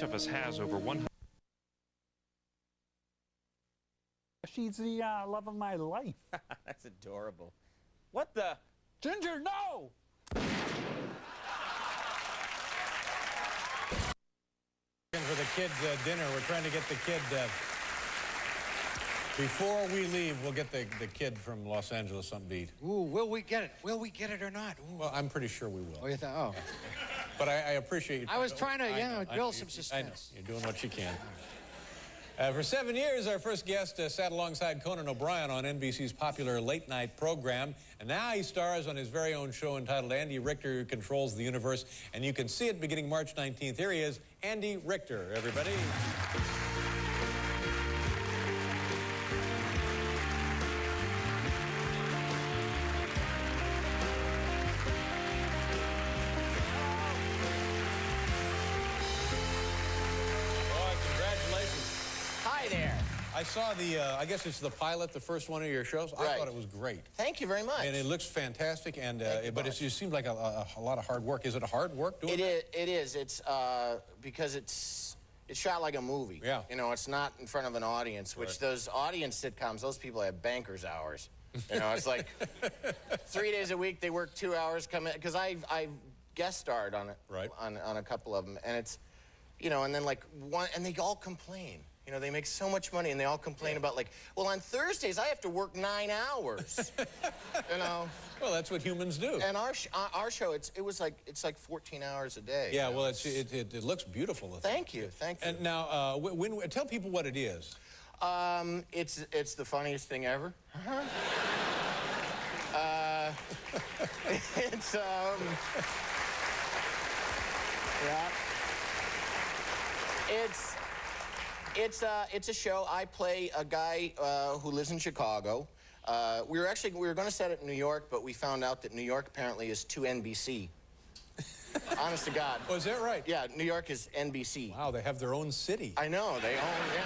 each of us has over 100. She's the love of my life. That's adorable. What the? Ginger, no! For the kids' dinner, we're trying to get the kid. Before we leave, we'll get the kid from Los Angeles something to eat. Ooh, will we get it? Will we get it or not? Ooh. Well, I'm pretty sure we will. Oh, you thought? Oh. But I appreciate you. I was trying to, build some I suspense. know. You're doing what you can. For 7 years, our first guest sat alongside Conan O'Brien on NBC's popular late-night program, and now he stars on his very own show entitled Andy Richter Who Controls the Universe, and you can see it beginning March 19th. Here he is, Andy Richter, everybody. I saw I guess it's the pilot, the first one of your shows. I thought it was great. Thank you very much. And it looks fantastic, and but it just seemed like a lot of hard work. Is it hard work doing it? It is. It's because it's shot like a movie. Yeah. You know, it's not in front of an audience, which those audience sitcoms, those people have banker's hours. You know, it's like 3 days a week, they work 2 hours, come in, because I guest starred on it, on a couple of them, and it's, you know, and then like and they all complain. You know, they make so much money, and they all complain about, like, well, on Thursdays, I have to work 9 hours, you know? Well, that's what humans do. And our show, it's like 14 hours a day. Yeah, well, it looks beautiful. Thank you, thank you. And now, tell people what it is. It's the funniest thing ever. It's, yeah. It's a show. I play a guy who lives in Chicago. We were going to set it in New York, but we found out that New York apparently is too NBC. Honest to God. Oh, is that right? Yeah, New York is NBC. Wow, they have their own city. I know, they own, yeah.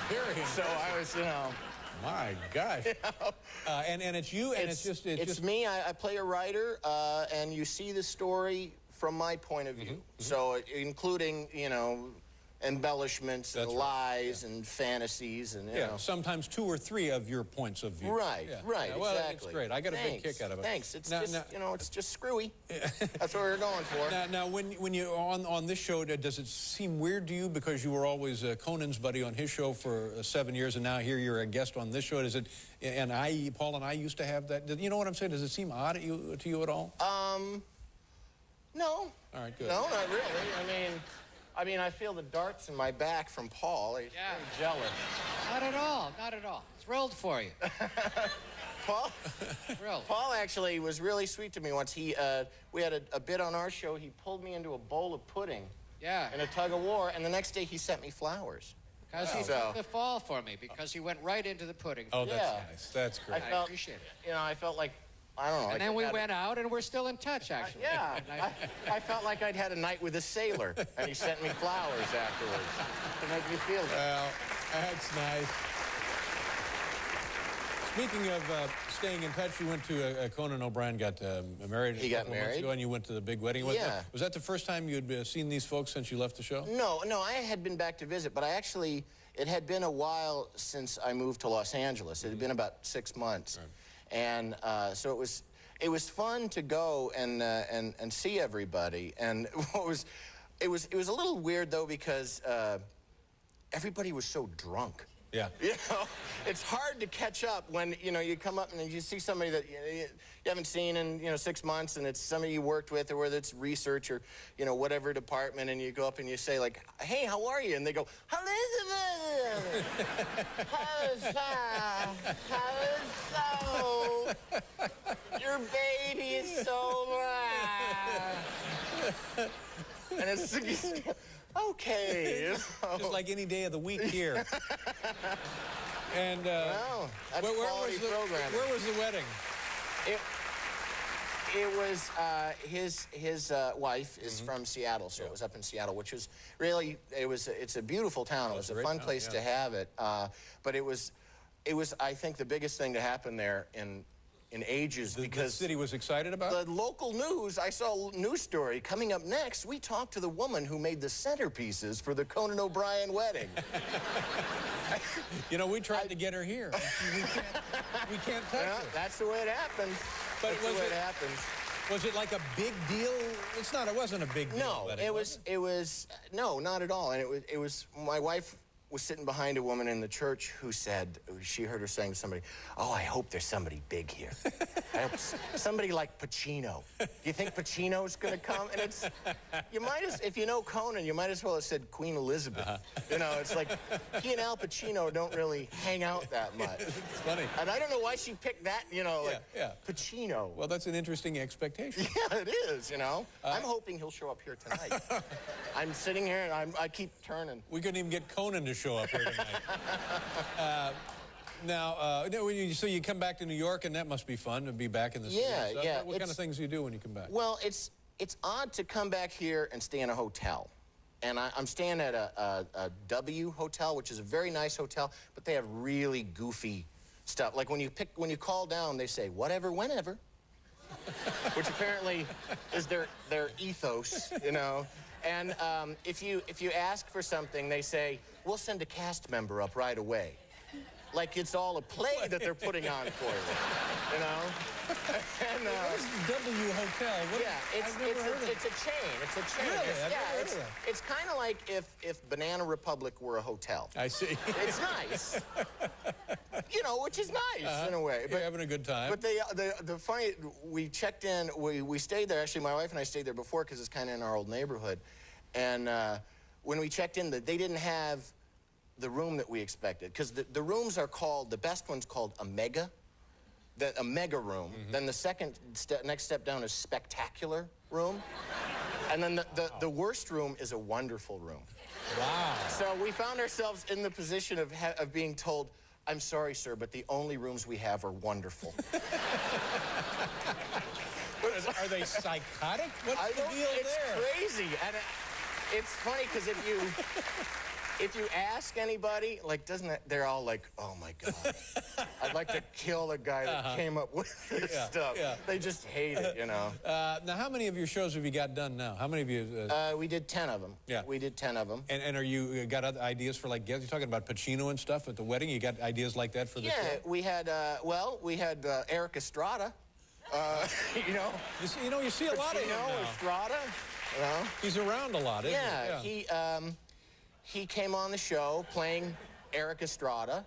Period. So I was, you know. My gosh. You know, and it's you, and it's just me. I play a writer, and you see the story from my point of view. So including, you know, embellishments and lies and fantasies and, you know. Sometimes 2 or 3 of your points of view. Right, right, yeah, well, exactly. It's great. I got a big kick out of it. Thanks. It's just, you know, it's just screwy. That's what we're going for. Now when you're on this show, does it seem weird to you because you were always Conan's buddy on his show for 7 years, and now here you're a guest on this show? Does it? And Paul and I used to have that. You know what I'm saying? Does it seem odd to you at all? No. All right, good. No, not really. I mean, I feel the darts in my back from Paul. He's very jealous. Not at all, not at all. Thrilled for you. Paul? Thrilled. Paul actually was really sweet to me once. We had a bit on our show. He pulled me into a bowl of pudding. Yeah. In a tug of war, and the next day he sent me flowers. Because he took the fall for me, because he went right into the pudding. Oh, that's nice. That's great. I appreciate it. You know, I felt like, I don't know. And then we went out, and we're still in touch, actually. Yeah. I felt like I'd had a night with a sailor, and he sent me flowers afterwards to make me feel good. Well, that's nice. Speaking of staying in touch, you went to Conan O'Brien got married. He got married. Months ago, and you went to the big wedding. Was that the first time you'd seen these folks since you left the show? No, I had been back to visit, but it had been a while since I moved to Los Angeles. It had been about 6 months. Right. And so it was fun to go and see everybody. And it was a little weird though, because everybody was so drunk. Yeah. You know, it's hard to catch up when, you know, you come up and you see somebody that you haven't seen in, you know, 6 months, and it's somebody you worked with, or whether it's research or, you know, whatever department, and you go up and you say, like, hey, how are you? And they go, so? Your baby is so bad. And it's okay. Just like any day of the week here. And well, that's quality programming. Where was the wedding? It was his wife is from Seattle, so it was up in Seattle, which was really it's a beautiful town. It was a fun place to have it, but it was I think the biggest thing to happen there in in ages because the city was excited about it? The local news, I saw a news story. Coming up next, we talked to the woman who made the centerpieces for the Conan O'Brien wedding. You know, we tried to get her here. We can't touch her. That's the way it happens. But that's the way it happens. Was it like a big deal? It wasn't a big deal. No, it was, no, not at all. And it was, my wife was sitting behind a woman in the church who said, she heard her saying to somebody, oh, I hope there's somebody big here. I hope somebody like Pacino. Do you think Pacino's going to come? And it's, you might as, if you know Conan, you might as well have said Queen Elizabeth. You know, it's like, he and Al Pacino don't really hang out that much. It's funny. And I don't know why she picked that, you know, Pacino. Well, that's an interesting expectation. Yeah, it is, you know. I'm hoping he'll show up here tonight. I'm sitting here and I keep turning. We couldn't even get Conan to show up here tonight. So you come back to New York, and that must be fun to be back in the city. Yeah. What kind of things do you do when you come back? Well, it's odd to come back here and stay in a hotel. And I'm staying at a W hotel, which is a very nice hotel, but they have really goofy stuff. Like when you call down, they say, whatever, whenever. Which apparently is their ethos, you know. And if you ask for something, they say, we'll send a cast member up right away. Like it's all a play that they're putting on for you, you know? And, what is the W Hotel? It's a chain. It's a chain. Really? It's kind of like if Banana Republic were a hotel. I see. It's nice. You know, which is nice in a way. You're having a good time. But the funny, we checked in, we stayed there. Actually, my wife and I stayed there before because it's kind of in our old neighborhood. And when we checked in, they didn't have the room that we expected. Because the rooms are called, the best one's called a mega room. Then the next step down is spectacular room. And then the worst room is a wonderful room. Wow. So we found ourselves in the position of being told, I'm sorry, sir, but the only rooms we have are wonderful. Are they psychotic? What's the deal there? It's crazy. And it's funny because if you ask anybody, like, they're all like, oh my God, I'd like to kill the guy that came up with this stuff. Yeah. They just hate it, you know. Now, how many of your shows have you got done now? How many of you? We did 10 of them. Yeah. We did 10 of them. And are you got other ideas for, like, you're talking about Pacino and stuff at the wedding? You got ideas like that for the show? Yeah, we had Eric Estrada. You know. You see a lot of him now. Estrada. You know. He's around a lot, isn't he? Yeah, he came on the show playing Eric Estrada,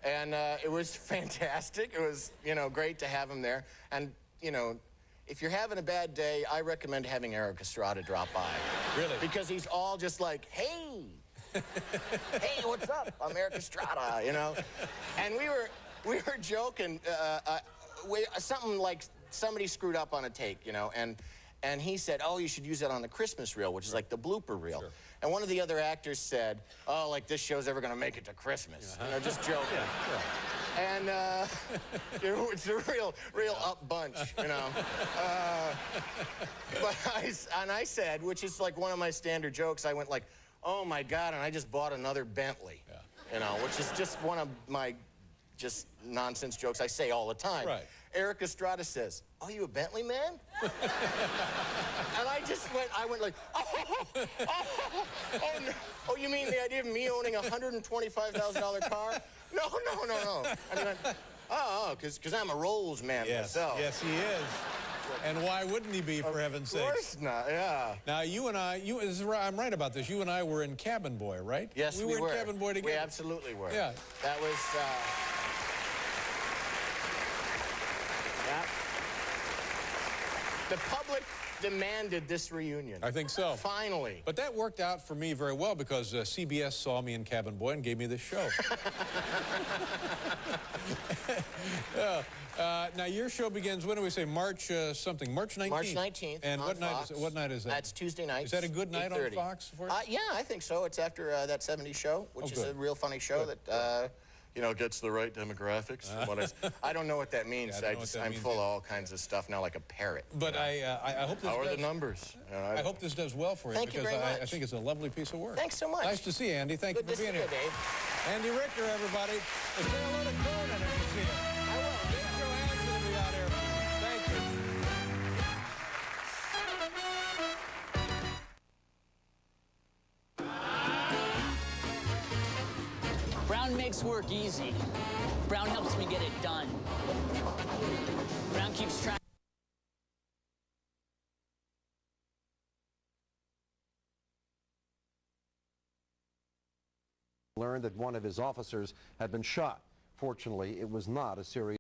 and it was fantastic. It was, you know, great to have him there. And, you know, if you're having a bad day, I recommend having Eric Estrada drop by. Really? Because he's all just like, hey, hey, what's up? I'm Eric Estrada, you know. And we were joking, something like somebody screwed up on a take, you know, and he said, oh, you should use that on the Christmas reel, which is like the blooper reel. Sure. And one of the other actors said, oh, like this show's ever going to make it to Christmas. You know, just joking. And it's a real up bunch, you know. But I said, which is like one of my standard jokes, I went like, oh my God, and I just bought another Bentley. You know, which is just one of my just nonsense jokes I say all the time. Right. Eric Estrada says, oh, you a Bentley man? And I went like, oh, you mean the idea of me owning a $125,000 car? No. And he went, because I'm a Rolls man myself. Yes, he is. And why wouldn't he be, for heaven's sake? Of course not, yeah. Now, you and I, I'm right about this, you and I were in Cabin Boy, right? Yes, we were. in Cabin Boy together. We absolutely were. Yeah. That was, the public demanded this reunion. I think so. Finally. But that worked out for me very well because CBS saw me in Cabin Boy and gave me this show. Now, your show begins, when do we say, March something? March 19th? March 19th. And what night is that? That's Tuesday night. Is that a good night on Fox for you? Yeah, I think so. It's after that 70s show, which is a real funny show that, you know, gets the right demographics. I don't know what that means. I'm full of all kinds of stuff now, like a parrot. But I hope this How are the numbers? I hope this does well for you. Thank you very much. I think it's a lovely piece of work. Thanks so much. Nice to see you, Andy. Thank you for being here. Good to see you, Dave. Andy Richter, everybody. Say hello to Conan if you see him. I will. Big Johansen will be out here. Brown makes work easy. Brown helps me get it done. Brown keeps track. Learned that one of his officers had been shot. Fortunately, it was not a serious